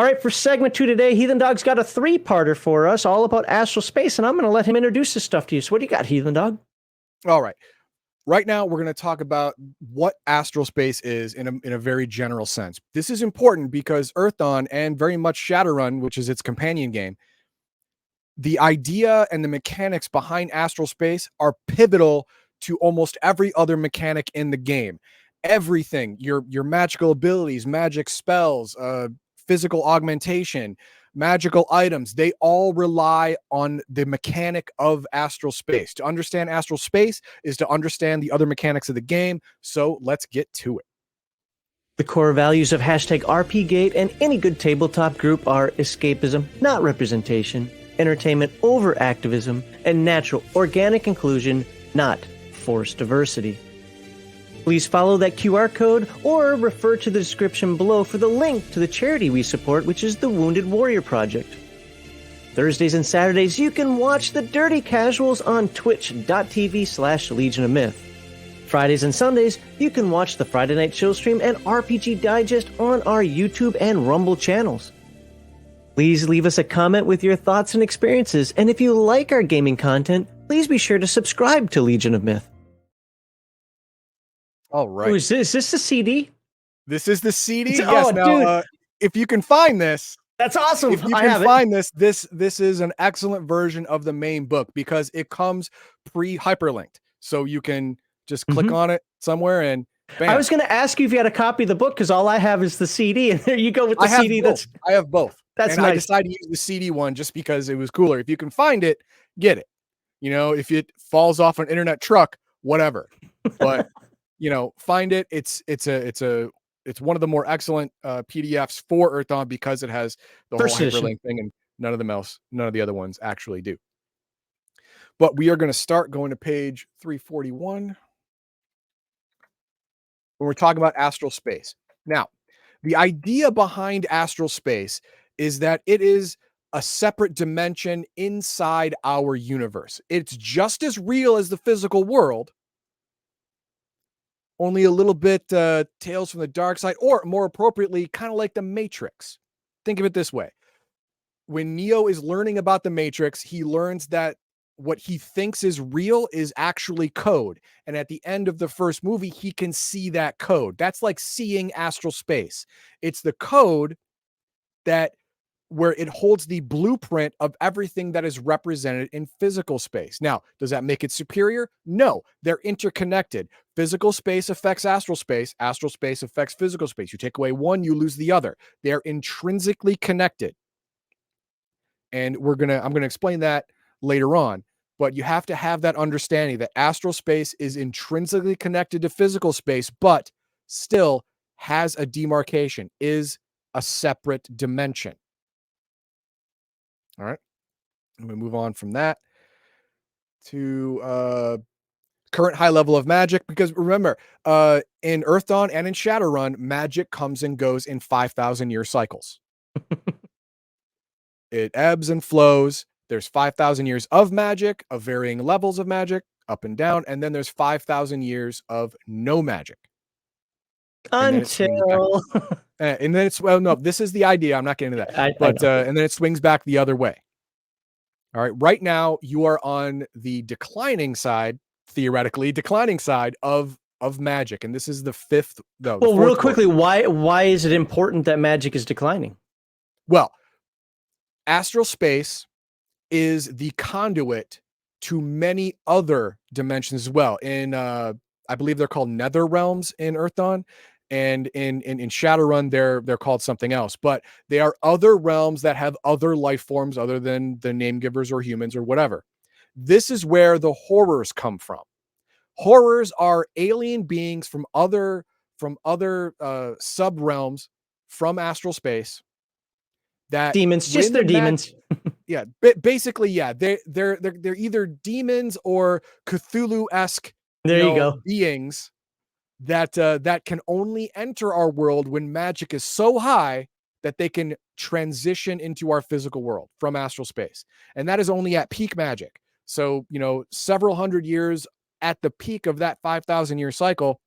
All right, for segment 2 today, Heathen Dog's got a 3-parter for us, all about astral space, and I'm going to let him introduce this stuff to you. So what do you got, Heathen Dog? All right. Right now, we're going to talk about what astral space is in a very general sense. This is important because Earthdawn and very much Shadowrun, which is its companion game, the idea and the mechanics behind astral space are pivotal to almost every other mechanic in the game. Everything, your magical abilities, magic spells, physical augmentation, magical items, they all rely on the mechanic of astral space. To understand astral space is to understand the other mechanics of the game. So let's get to it. The core values of #RPGate and any good tabletop group are escapism, not representation, entertainment over activism, and natural, organic inclusion, not forced diversity. Please follow that QR code or refer to the description below for the link to the charity we support, which is the Wounded Warrior Project. Thursdays and Saturdays, you can watch the Dirty Casuals on twitch.tv/Legion of Myth. Fridays and Sundays, you can watch the Friday Night Chill Stream and RPG Digest on our YouTube and Rumble channels. Please leave us a comment with your thoughts and experiences, and if you like our gaming content, please be sure to subscribe to Legion of Myth. All right. Oh, is this the CD? This is the CD. Yes. Now, if you can find this, that's awesome. If you can find this is an excellent version of the main book because it comes pre-hyperlinked, so you can just click on it somewhere and bam. I was going to ask you if you had a copy of the book because all I have is the CD, and there you go with the CD. I have both. That's and nice. I decided to use the CD one just because it was cooler. If you can find it, get it. You know, if it falls off an internet truck, whatever. But you know, find it. It's one of the more excellent PDFs for Earthdawn because it has the whole hyperlink thing, and none of the other ones actually do. But we are going to start going to page 341 when we're talking about astral space. Now, the idea behind astral space is that it is a separate dimension inside our universe. It's just as real as the physical world, only a little bit Tales from the Dark Side, or more appropriately, kind of like the Matrix. Think of it this way. When Neo is learning about the Matrix, he learns that what he thinks is real is actually code. And at the end of the first movie, he can see that code. That's like seeing astral space. It's the code where it holds the blueprint of everything that is represented in physical space. Now, does that make it superior? No, they're interconnected. Physical space affects astral space affects physical space. You take away one, you lose the other. They're intrinsically connected. And I'm going to explain that later on, but you have to have that understanding that astral space is intrinsically connected to physical space, but still has a demarcation, is a separate dimension. All right. I'm going to move on from that to current high level of magic, because remember, in Earthdawn and in Shadowrun, magic comes and goes in 5,000 year cycles. It ebbs and flows. There's 5,000 years of magic, of varying levels of magic, up and down, and then there's 5,000 years of no magic. Until and then it's no, this is the idea. I'm not getting into that. And then it swings back the other way. All right. Right now, you are on the declining side, theoretically declining side of magic. And this is the fifth, though. Well, real quickly, why is it important that magic is declining? Well, astral space is the conduit to many other dimensions as well. In I believe they're called nether realms in Earthdawn. And in Shadowrun, they're called something else, but they are other realms that have other life forms other than the name givers or humans or whatever. This is where the horrors come from. Horrors are alien beings from other sub realms from astral space. That demons, just they're demons. Yeah, basically, yeah, they're either demons or Cthulhu-esque beings that can only enter our world when magic is so high that they can transition into our physical world from astral space. And that is only at peak magic. So, several hundred years at the peak of that 5,000 year cycle,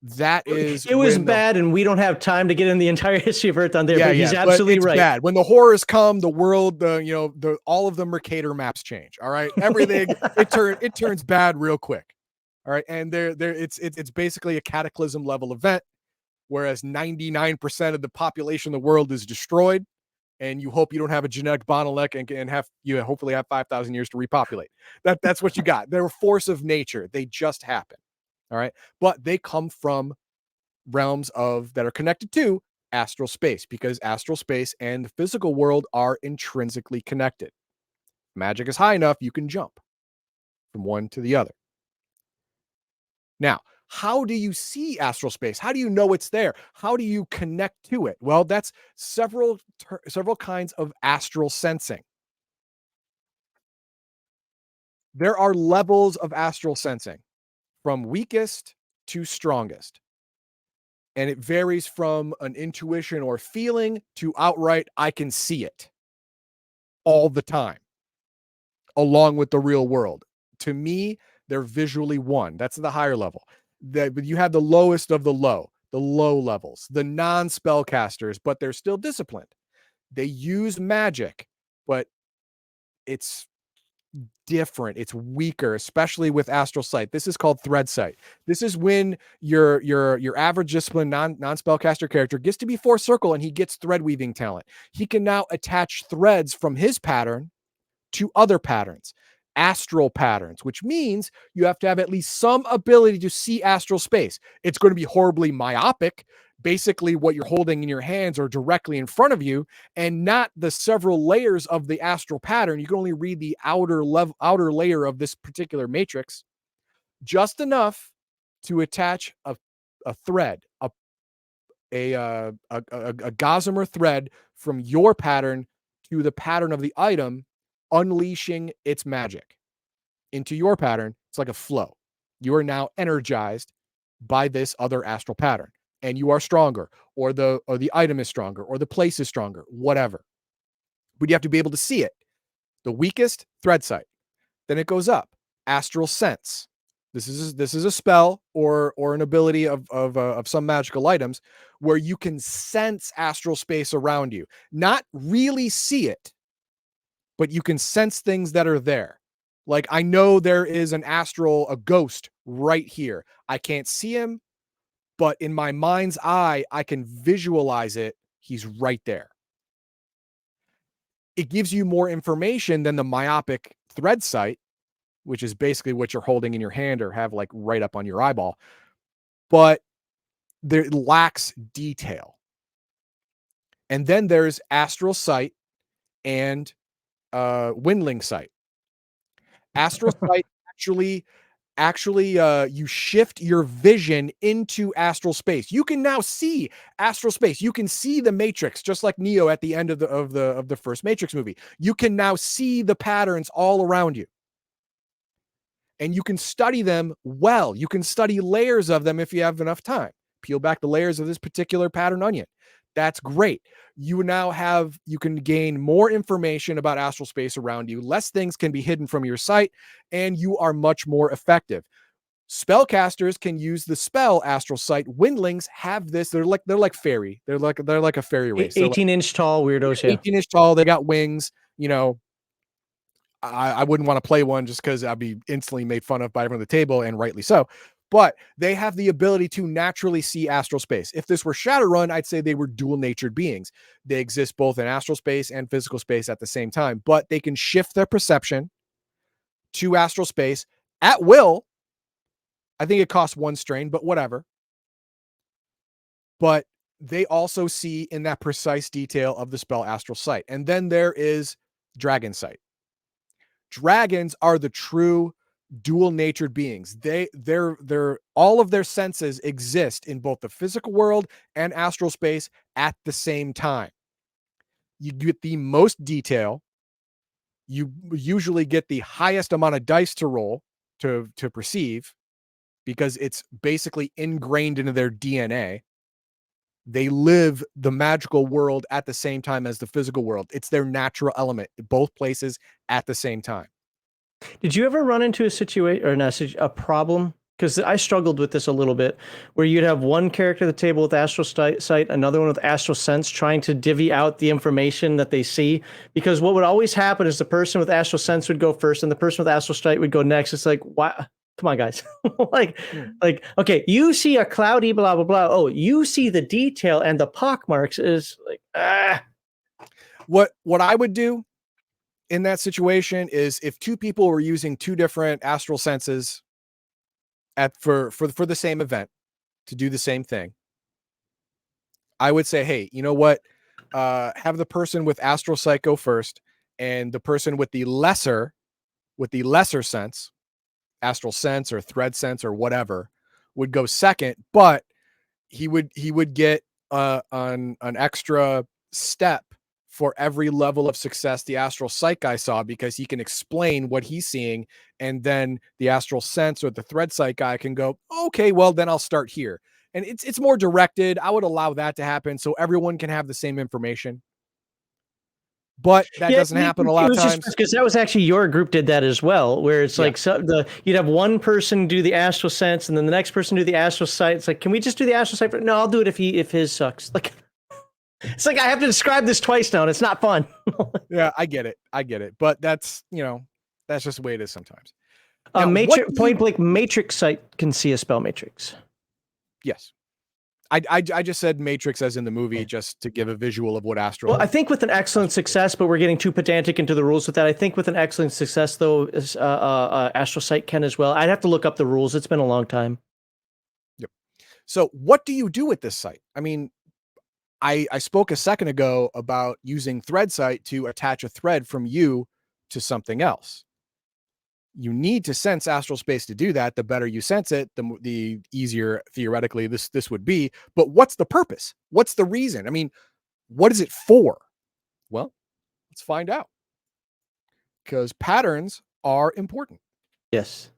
That is it was bad, and we don't have time to get in the entire history of Earthdawn there. But he's absolutely right. Bad. When the horrors come, the world, all of the Mercator maps change. All right, everything it turns bad real quick. All right, and it's basically a cataclysm level event, whereas 99% of the population of the world is destroyed, and you hope you don't have a genetic bottleneck and hopefully have 5,000 years to repopulate. That's what you got. They're a force of nature. They just happen. All right, but they come from realms that are connected to astral space, because astral space and the physical world are intrinsically connected. Magic is high enough, you can jump from one to the other. Now, how do you see astral space? How do you know it's there? How do you connect to it? Well, that's several kinds of astral sensing. There are levels of astral sensing, from weakest to strongest. And it varies from an intuition or feeling to outright, I can see it all the time, along with the real world. To me, they're visually one. That's the higher level. But you have the lowest of the low levels, the non-spellcasters, but they're still disciplined. They use magic, but it's different. It's weaker, especially with astral sight. This is called thread sight. This is when your average discipline non-spellcaster character gets to be fourth circle and he gets thread weaving talent. He can now attach threads from his pattern to other patterns, astral patterns, which means you have to have at least some ability to see astral space. It's going to be horribly myopic. Basically, what you're holding in your hands are directly in front of you, and not the several layers of the astral pattern. You can only read the outer layer of this particular matrix, just enough to attach a thread, a gossamer thread from your pattern to the pattern of the item, unleashing its magic into your pattern. It's like a flow. You are now energized by this other astral pattern, and you are stronger, or the item is stronger, or the place is stronger, whatever. But you have to be able to see it. The weakest, thread sight. Then it goes up, astral sense. This is a spell or an ability of some magical items where you can sense astral space around you, not really see it, but you can sense things that are there. Like, I know there is a ghost right here. I can't see him, but in my mind's eye, I can visualize it. He's right there. It gives you more information than the myopic thread sight, which is basically what you're holding in your hand or have like right up on your eyeball, but there lacks detail. And then there's astral sight and windling sight. Astral sight actually you shift your vision into astral space. You can now see astral space. You can see the Matrix, just like Neo at the end of the first Matrix movie. You can now see the patterns all around you, and you can study them well. You can study layers of them if you have enough time. Peel back the layers of this particular pattern onion. That's great. You can gain more information about astral space around you. Less things can be hidden from your sight, and you are much more effective. Spellcasters can use the spell astral sight. Windlings have this. They're like fairy. They're like a fairy race. 18-inch tall weirdos. Yeah. 18-inch tall. They got wings. I wouldn't want to play one just because I'd be instantly made fun of by everyone at the table, and rightly so. But they have the ability to naturally see astral space. If this were Shadowrun, I'd say they were dual-natured beings. They exist both in astral space and physical space at the same time, but they can shift their perception to astral space at will. I think it costs 1 strain, but whatever. But they also see in that precise detail of the spell astral sight. And then there is dragon sight. Dragons are the true dual-natured beings. They're all of their senses exist in both the physical world and astral space at the same time. You get the most detail. You usually get the highest amount of dice to roll to perceive, because it's basically ingrained into their DNA. They live the magical world at the same time as the physical world. It's their natural element, both places at the same time. Did you ever run into a situation or a problem because I struggled with this a little bit, where you'd have one character at the table with astral sight, another one with astral sense, trying to divvy out the information that they see. Because what would always happen is the person with astral sense would go first, and the person with astral sight would go next. It's like, why? Come on, guys. like, okay, you see a cloudy blah blah blah. Oh, you see the detail and the pockmarks is like, ah. What I would do in that situation is, if two people were using two different astral senses for the same event to do the same thing, I would say, hey, you know what? Have the person with astral sight go first, and the person with the lesser sense, astral sense or thread sense or whatever, would go second, but he would get an extra step for every level of success the astral sight guy saw, because he can explain what he's seeing, and then the astral sense or the thread sight guy can go, okay, well then I'll start here. And it's more directed. I would allow that to happen so everyone can have the same information. But that doesn't happen a lot of times. Because that was actually, your group did that as well, where it's like, you'd have one person do the astral sense, and then the next person do the astral sight. It's like, can we just do the astral sight? No, I'll do it if his sucks. Like, it's like I have to describe this twice now, and it's not fun. Yeah, I get it. But that's just the way it is sometimes. Now, point blank matrix sight can see a spell matrix. Yes. I just said matrix as in the movie, just to give a visual of what astral. Well, I think with an excellent success, but we're getting too pedantic into the rules with that. I think with an excellent success, though, astral sight can as well. I'd have to look up the rules. It's been a long time. Yep. So what do you do with this sight? I mean, I spoke a second ago about using thread sight to attach a thread from you to something else. You need to sense astral space to do that. The better you sense it, the easier theoretically this would be. But what's the purpose? What's the reason? I mean, what is it for? Well, let's find out. Because patterns are important. Yes.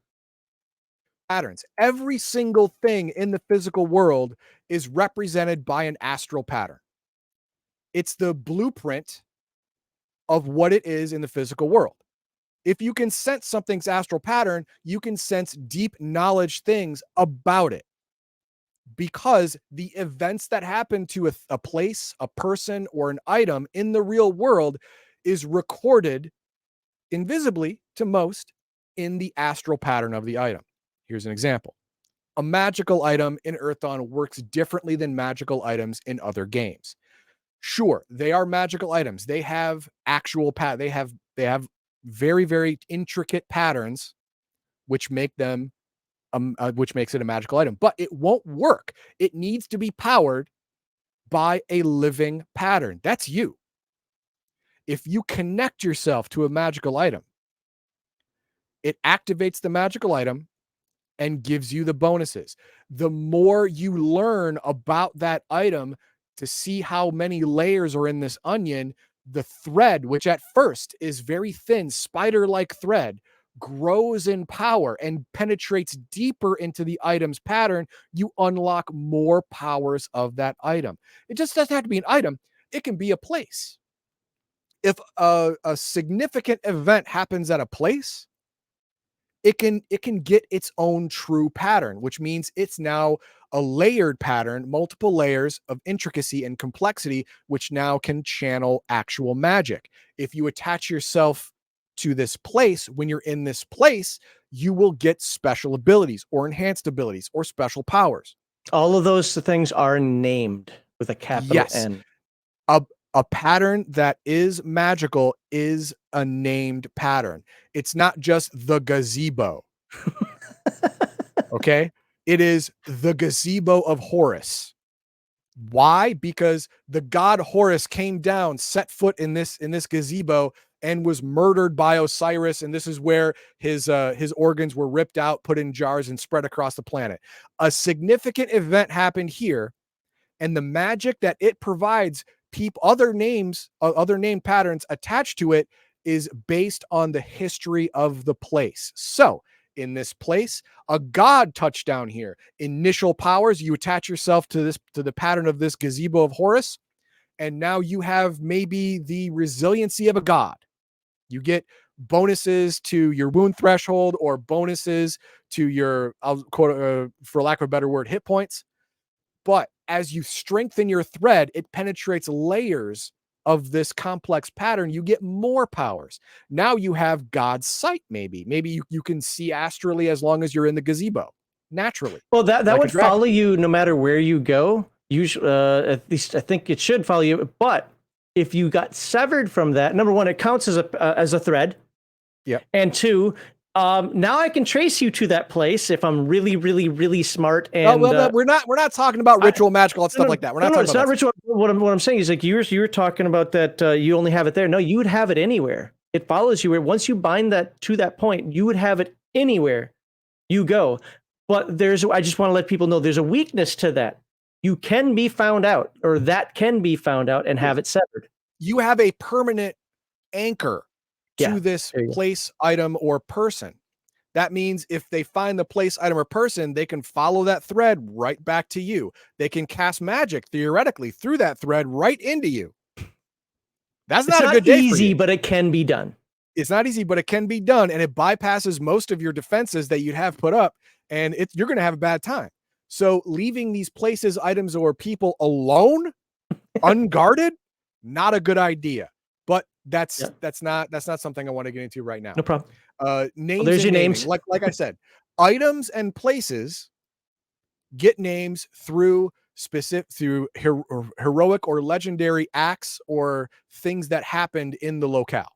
Patterns. Every single thing in the physical world is represented by an astral pattern. It's the blueprint of what it is in the physical world. If you can sense something's astral pattern, you can sense deep knowledge things about it, because the events that happen to a place, a person, or an item in the real world is recorded invisibly to most in the astral pattern of the item. Here's an example. A magical item in Earthdawn works differently than magical items in other games. Sure, they are magical items. They have actual they have very, very intricate patterns, which make them, which makes it a magical item. But it won't work. It needs to be powered by a living pattern. That's you. If you connect yourself to a magical item, it activates the magical item and gives you the bonuses. The more you learn about that item to see how many layers are in this onion, the thread, which at first is very thin, spider-like thread, grows in power and penetrates deeper into the item's pattern. You unlock more powers of that item. It just doesn't have to be an item. It can be a place. If a significant event happens at a place, it can get its own true pattern, which means it's now a layered pattern, multiple layers of intricacy and complexity, which now can channel actual magic. If you attach yourself to this place, when you're in this place, you will get special abilities or enhanced abilities or special powers. All of those things are named with a capital N. A pattern that is magical is a named pattern. It's not just the gazebo. Okay? It is the gazebo of Horus. Why? Because the god Horus came down, set foot in this gazebo, and was murdered by Osiris, and this is where his organs were ripped out, put in jars, and spread across the planet. A significant event happened here, and the magic that it provides, other name patterns attached to it, is based on the history of the place. So in this place, a god touched down here. Initial powers, you attach yourself to the pattern of this gazebo of Horus, and now you have maybe the resiliency of a god. You get bonuses to your wound threshold or bonuses to your, I'll quote, for lack of a better word, hit points. But as you strengthen your thread, it penetrates layers of this complex pattern. You get more powers. Now you have God's sight, maybe. Maybe you can see astrally as long as you're in the gazebo, naturally. Well, that like a would dragon. follow you no matter where you go. Usually, at least I think it should follow you. But if you got severed from that, number one, it counts as a thread. Yep. And two, now I can trace you to that place if I'm really, really, really smart. And no, we're not talking about ritual magical and stuff like that. We're not talking it's about not ritual. What I'm saying is, like, you were talking about that you only have it there. No, you would have it anywhere. It follows you where once you bind that to that point, you would have it anywhere you go. But I just want to let people know there's a weakness to that. You can be found out, or that can be found out and have it severed. You have a permanent anchor to this place, item, or person. That means if they find the place, item, or person, they can follow that thread right back to you. They can cast magic theoretically through that thread right into you. That's not a good day for you. But it can be done. It's not easy, but it can be done, and it bypasses most of your defenses that you'd have put up, and you're going to have a bad time. So leaving these places, items, or people alone, unguarded, not a good idea. But that's not something I want to get into right now. No problem. Names. There's your naming. names. Like I said, items and places get names through heroic or legendary acts or things that happened in the locale.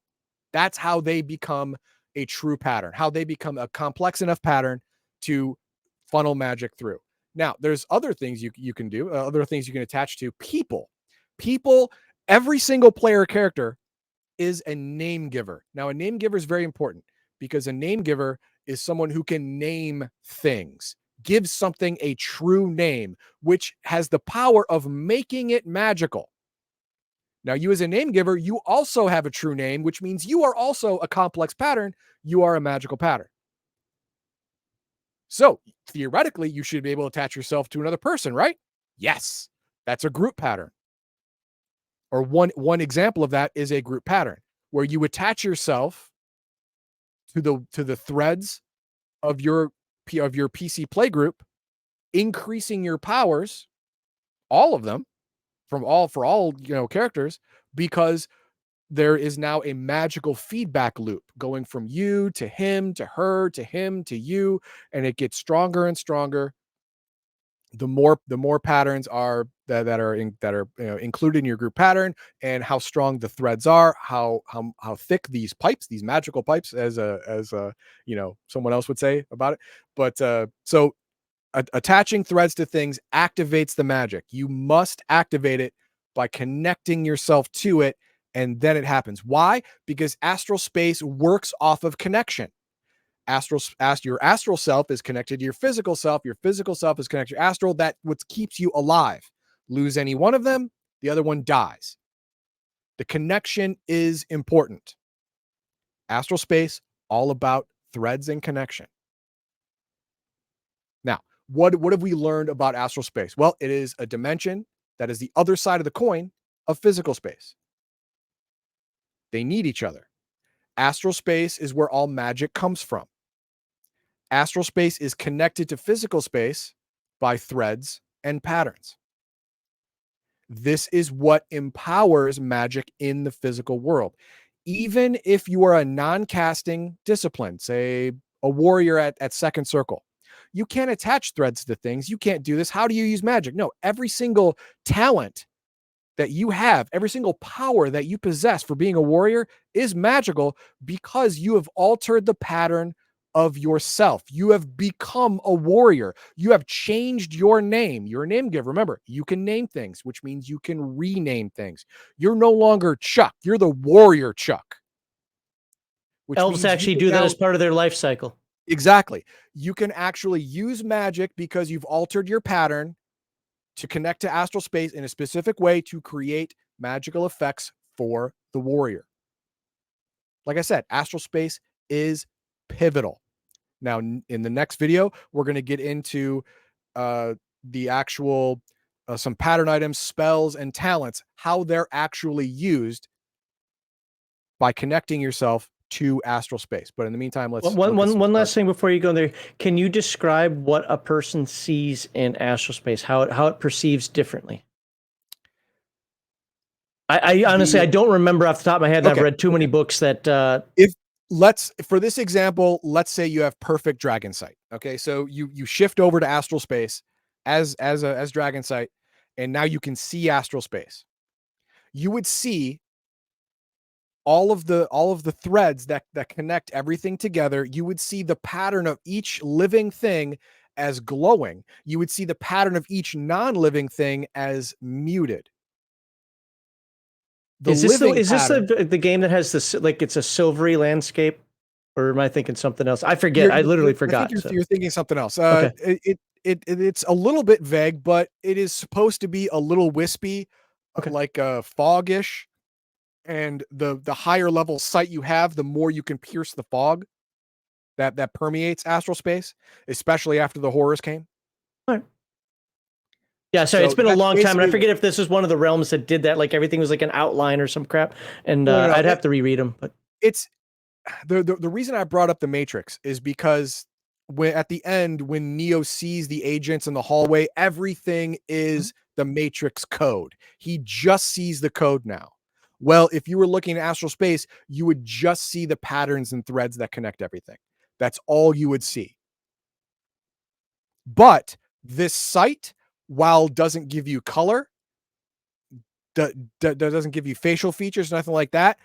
That's how they become a true pattern, how they become a complex enough pattern to funnel magic through. Now, there's other things you can do, other things you can attach to people. Every single player character is a name giver. Now, a name giver is very important because a name giver is someone who can name things, give something a true name, which has the power of making it magical. Now, you as a name giver, you also have a true name, which means you are also a complex pattern. You are a magical pattern. So theoretically, you should be able to attach yourself to another person, right? Yes, that's a group pattern. Or one example of that is a group pattern where you attach yourself to the threads of your PC play group, increasing your powers, all of them, for all characters, because there is now a magical feedback loop going from you to him to her to him to you, and it gets stronger and stronger. The more patterns are that are included in your group pattern, and how strong the threads are, how thick these magical pipes, as someone else would say about it. But so attaching threads to things activates the magic. You must activate it by connecting yourself to it, and then it happens. Why? Because astral space works off of connection. Your astral self is connected to your physical self. Your physical self is connected to your astral. That's what keeps you alive. Lose any one of them, the other one dies. The connection is important. Astral space, all about threads and connection. Now, what have we learned about astral space? Well, it is a dimension that is the other side of the coin of physical space. They need each other. Astral space is where all magic comes from. Astral space is connected to physical space by threads and patterns. This is what empowers magic in the physical world. Even if you are a non-casting discipline, say a warrior at second circle, you can't attach threads to things. You can't do this. How do you use magic? No, every single talent that you have, every single power that you possess for being a warrior is magical because you have altered the pattern of yourself. You have become a warrior. You have changed your name. You're a name giver. Remember, you can name things, which means you can rename things. You're no longer Chuck. You're the warrior Chuck. Elves actually do that as part of their life cycle. Exactly. You can actually use magic because you've altered your pattern to connect to astral space in a specific way to create magical effects for the warrior. Like I said, astral space is pivotal. Now, in the next video, we're going to get into the actual some pattern items, spells, and talents, how they're actually used by connecting yourself to astral space. But in the meantime, let's one last thing before you go there. Can you describe what a person sees in astral space? How it perceives differently? I honestly I don't remember off the top of my head. Okay. I've read too many books that for this example, let's say you have perfect dragon sight. Okay, so you shift over to astral space as dragon sight, and now you can see astral space. You would see all of the threads that connect everything together. You would see the pattern of each living thing as glowing. You would see the pattern of each non-living thing as muted. Is this the game that has this, like, it's a silvery landscape, or am I thinking something else? I forget. I literally forgot. You're thinking something else. Okay. It's a little bit vague, but it is supposed to be a little wispy, like foggish. And the higher level sight you have, the more you can pierce the fog that permeates astral space, especially after the horrors came. All right. Yeah, sorry, it's been a long time, and I forget if this was one of the realms that did that, like everything was like an outline or some crap, and I'd have to reread them. But it's the reason I brought up the Matrix is because at the end, when Neo sees the agents in the hallway, everything is the Matrix code. He just sees the code now. Well, if you were looking at astral space, you would just see the patterns and threads that connect everything. That's all you would see. But this sight, while doesn't give you color, doesn't give you facial features, nothing like that.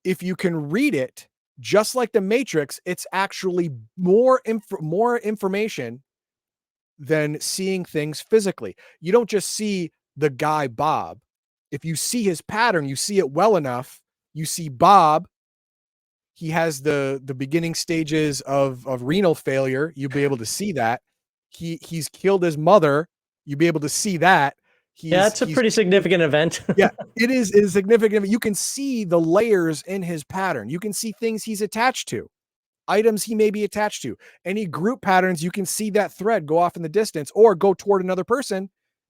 If you can read it, just like the Matrix, it's actually more information than seeing things physically. You don't just see the guy Bob. If you see his pattern, you see it well enough. You see Bob. He has the beginning stages of renal failure. You'll be able to see that. He's killed his mother. You'll be able to see that. It's a pretty significant event. Yeah, it is significant. You can see the layers in his pattern. You can see things he's attached to, items he may be attached to. Any group patterns, you can see that thread go off in the distance or go toward another person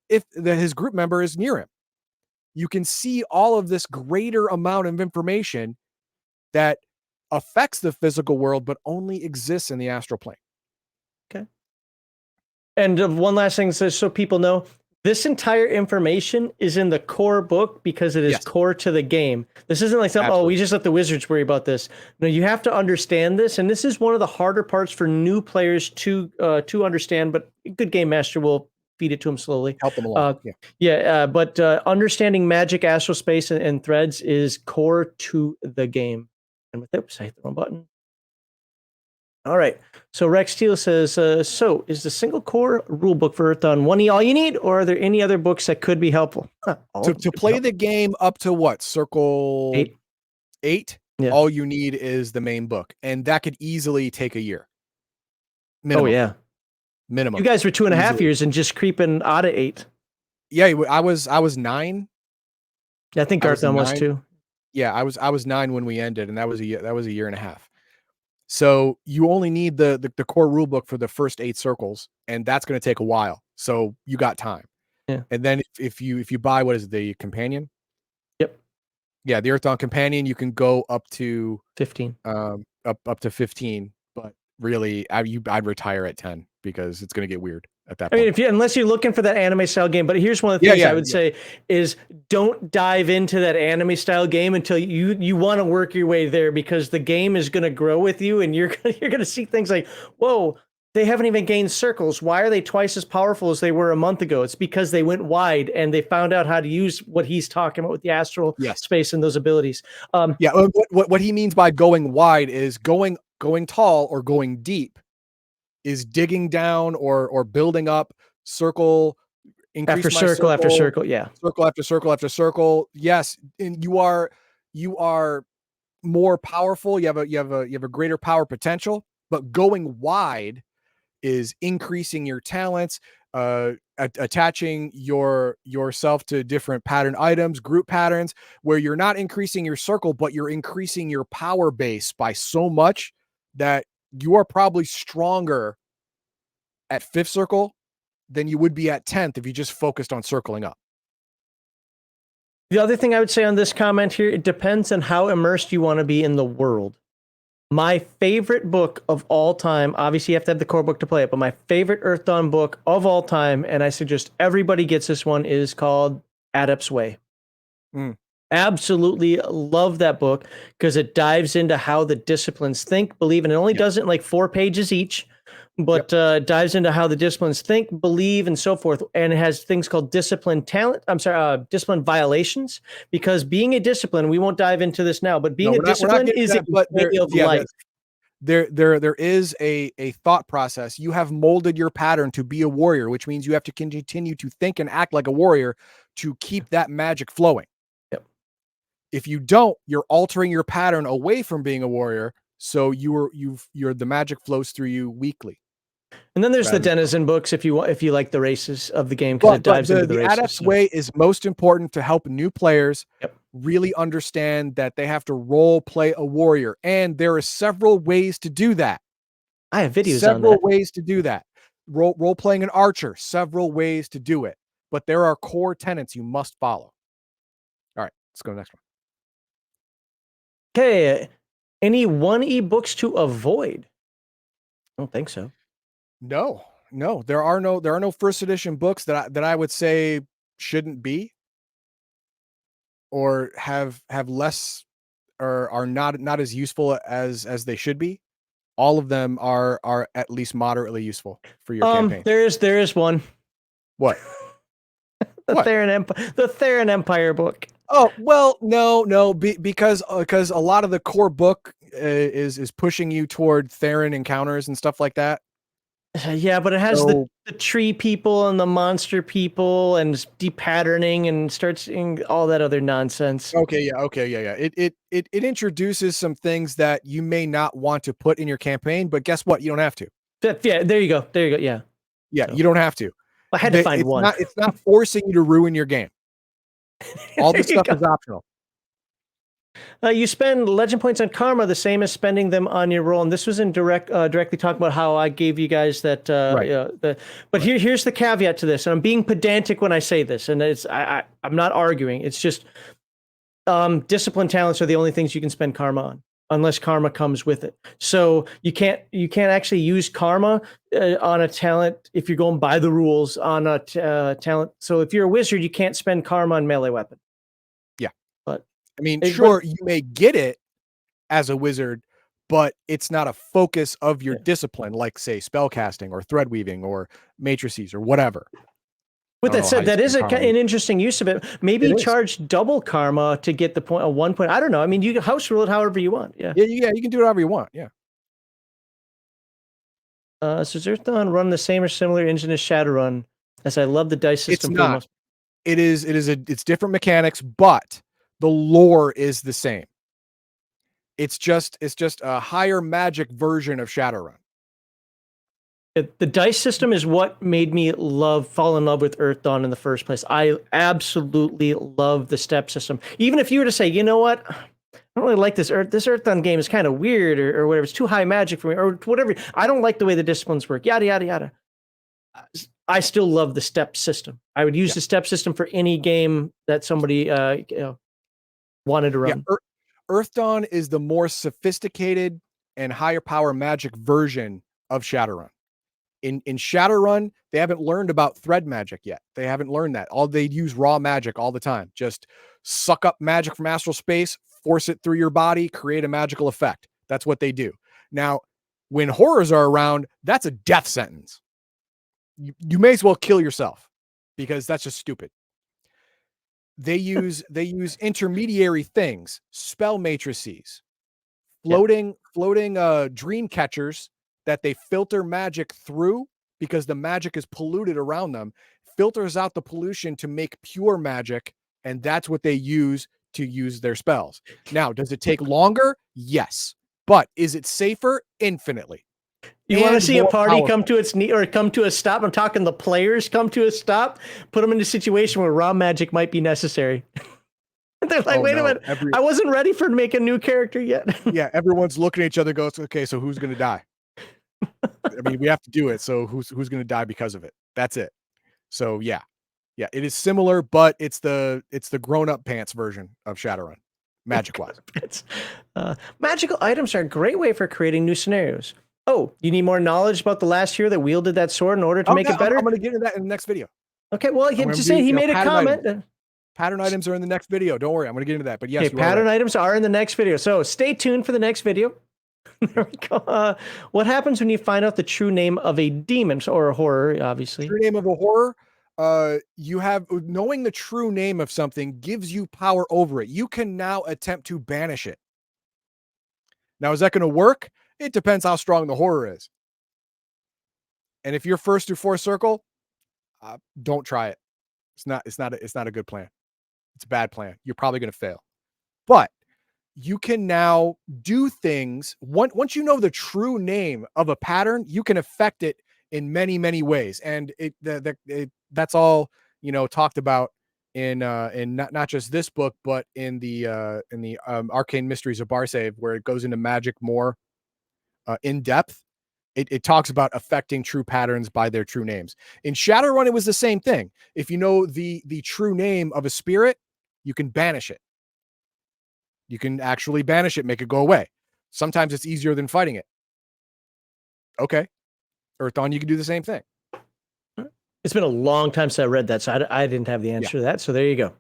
if his group member is near him. You can see all of this greater amount of information that affects the physical world, but only exists in the astral plane. Okay. And one last thing, so people know, this entire information is in the core book because it is core to the game. This isn't like something, we just let the wizards worry about this. No, you have to understand this, and this is one of the harder parts for new players to understand, but a good game master will feed it to them slowly. Help them along. But understanding magic, astral space, and threads is core to the game. And with oops, I hit the wrong button. All right. So Rex Steele says, so is the single core rulebook for Earthdawn all you need, or are there any other books that could be helpful? To play the game up to what? Circle 8? Yeah. All you need is the main book. And that could easily take a year. Minimum. Oh, yeah. Minimum. You guys were 2.5 years and just creeping out of 8. Yeah, I was 9. Yeah, I think Earthdawn was too. Yeah, I was 9 when we ended, and that was a year and a half. So you only need the core rule book for the first 8 circles, and that's going to take a while. So you got time. Yeah. And then if you buy, what is it, the companion? Yep. Yeah, the Earthdawn companion, you can go up to 15. Up to 15, but really I'd retire at 10 because it's going to get weird at that point. I mean, unless you're looking for that anime style game, but here's one of the things I would say is don't dive into that anime style game until you want to work your way there, because the game is going to grow with you, and you're going to see things like, whoa, they haven't even gained circles. Why are they twice as powerful as they were a month ago? It's because they went wide and they found out how to use what he's talking about with the astral space and those abilities. What he means by going wide is going tall or going deep. Is digging down or building up circle after circle after circle, circle after circle after circle. Yes, and you are more powerful. You have a greater power potential. But going wide is increasing your talents, attaching yourself to different pattern items, group patterns, where you're not increasing your circle, but you're increasing your power base by so much that you are probably stronger at 5th circle than you would be at 10th if you just focused on circling up. The other thing I would say on this comment here, it depends on how immersed you want to be in the world. My favorite book of all time, obviously you have to have the core book to play it, but my favorite Earthdawn book of all time, and I suggest everybody gets this one, is called Adept's Way. Mm. Absolutely love that book because it dives into how the disciplines think, believe, and it only does it in like 4 pages each, but dives into how the disciplines think, believe, and so forth. And it has things called discipline discipline violations, because being a discipline, we won't dive into this now, but No, being a we're not discipline getting is to a that, but way of life. there is a thought process. You have molded your pattern to be a warrior, which means you have to continue to think and act like a warrior to keep that magic flowing. Yep. If you don't, you're altering your pattern away from being a warrior, so the magic flows through you weakly. And then there's the Rather than- Denizen books if you like the races of the game, because it But dives into the the races. Adept's Way is most important to help new players Yep. really understand that they have to role play a warrior, and there are several ways to do that. I have videos on Several that. ways to do that. Role playing an archer, several ways to do it, but there are core tenets you must follow. All right, let's go to the next one. Okay, any 1E books to avoid? I don't think so. No, there are no first edition books that I would say shouldn't be, or have less, or are not as useful as they should be. All of them are at least moderately useful for your campaign. There is one. What? The What? Theron Empire book. Oh, well, no, because a lot of the core book is pushing you toward Theron encounters and stuff like that. Yeah, but it has So- the tree people and the monster people and depatterning and starts seeing all that other nonsense. Okay, yeah. It introduces some things that you may not want to put in your campaign, but guess what? You don't have to. Yeah, there you go. Yeah. Yeah, So- you don't have to. I had to find it's one. It's not forcing you to ruin your game. All this There you stuff is optional. You spend legend points on karma the same as spending them on your roll, and this was in directly talking about how I gave you guys that. Right. But here's the caveat to this, and I'm being pedantic when I say this, and I'm not arguing. It's just discipline talents are the only things you can spend karma on, unless karma comes with it. So you can't actually use karma on a talent if you're going by the rules on a talent. So if you're a wizard, you can't spend karma on melee weapon. I mean, sure, you may get it as a wizard, but it's not a focus of your discipline, like, say, spellcasting or thread weaving or matrices or whatever. With that said, that is an interesting use of it. Maybe charge double karma to get the point, 1 point. I don't know. I mean, you can house rule it however you want. Yeah, you can do it however you want. Yeah. So Earthdawn run the same or similar engine as Shadowrun, as I love the dice system. It's not. It's different mechanics, but the lore is the same. It's just a higher magic version of Shadowrun. The dice system is what made me fall in love with Earthdawn in the first place. I absolutely love the step system. Even if you were to say, you know what, I don't really like this Earthdawn game is kind of weird or whatever. It's too high magic for me or whatever. I don't like the way the disciplines work. Yada yada yada. I still love the step system. I would use the step system for any game that somebody wanted to run. Yeah, Earthdawn is the more sophisticated and higher power magic version of Shadowrun. In Shadowrun, they haven't learned about thread magic yet. They haven't learned that. They use raw magic all the time. Just suck up magic from astral space, force it through your body, create a magical effect. That's what they do. Now, when horrors are around, that's a death sentence. You may as well kill yourself, because that's just stupid. They use intermediary things, spell matrices, floating dream catchers that they filter magic through, because the magic is polluted around them, filters out the pollution to make pure magic, and that's what they use to use their spells. Now, does it take longer? Yes. But is it safer? Infinitely. You want to see a party come to its knee or come to a stop? I'm talking the players come to a stop, put them in a situation where raw magic might be necessary. They're like, wait a minute, I wasn't ready for to make a new character yet. Yeah, everyone's looking at each other, goes, okay, so who's going to die? I mean, we have to do it, so who's going to die because of it? That's it. So yeah, it is similar, but it's the grown-up pants version of Shadowrun. magic-wise. Magical items are a great way for creating new scenarios. Oh, you need more knowledge about the last hero that wielded that sword in order to make it better? I'm going to get into that in the next video. Okay, well, he just say he made a comment. Pattern items are in the next video. Don't worry, I'm going to get into that. But yes, okay, pattern items are in the next video. So stay tuned for the next video. There we go. What happens when you find out the true name of a demon or a horror, obviously? True name of a horror, knowing the true name of something gives you power over it. You can now attempt to banish it. Now, is that going to work? It depends how strong the horror is. And if you're first through fourth circle, don't try it. It's not a good plan. It's a bad plan. You're probably going to fail. But you can now do things. Once you know the true name of a pattern, you can affect it in many, many ways. And that's all, talked about in not just this book, but in the Arcane Mysteries of Barsave, where it goes into magic more in depth. It talks about affecting true patterns by their true names. In Shadowrun, it was the same thing. If you know the true name of a spirit, you can banish it. You can actually banish it, make it go away. Sometimes it's easier than fighting it. Okay. Earthdawn, you can do the same thing. It's been a long time since I read that, so I didn't have the answer to that. So there you go.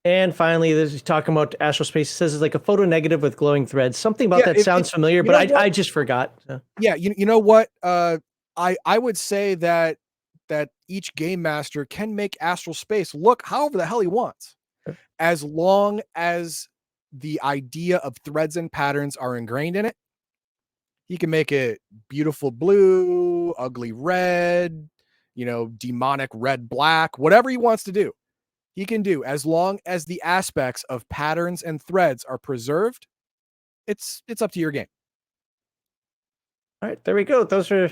And finally, this is talking about Astral Space. It says it's like a photo negative with glowing threads. Something about that sounds familiar, but I just forgot. So. Yeah, you know what? I would say that each game master can make Astral Space look however the hell he wants, as long as the idea of threads and patterns are ingrained in it. He can make it beautiful blue, ugly red, demonic red, black, whatever he wants to do. He can do, as long as the aspects of patterns and threads are preserved. It's up to your game. All right, there we go. Those are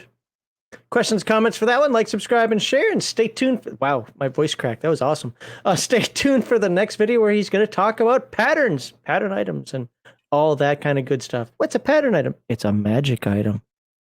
questions, comments for that one. Like, subscribe, and share, and stay tuned. Wow, my voice cracked. That was awesome. Stay tuned for the next video where he's going to talk about patterns, pattern items, and all that kind of good stuff. What's a pattern item? It's a magic item.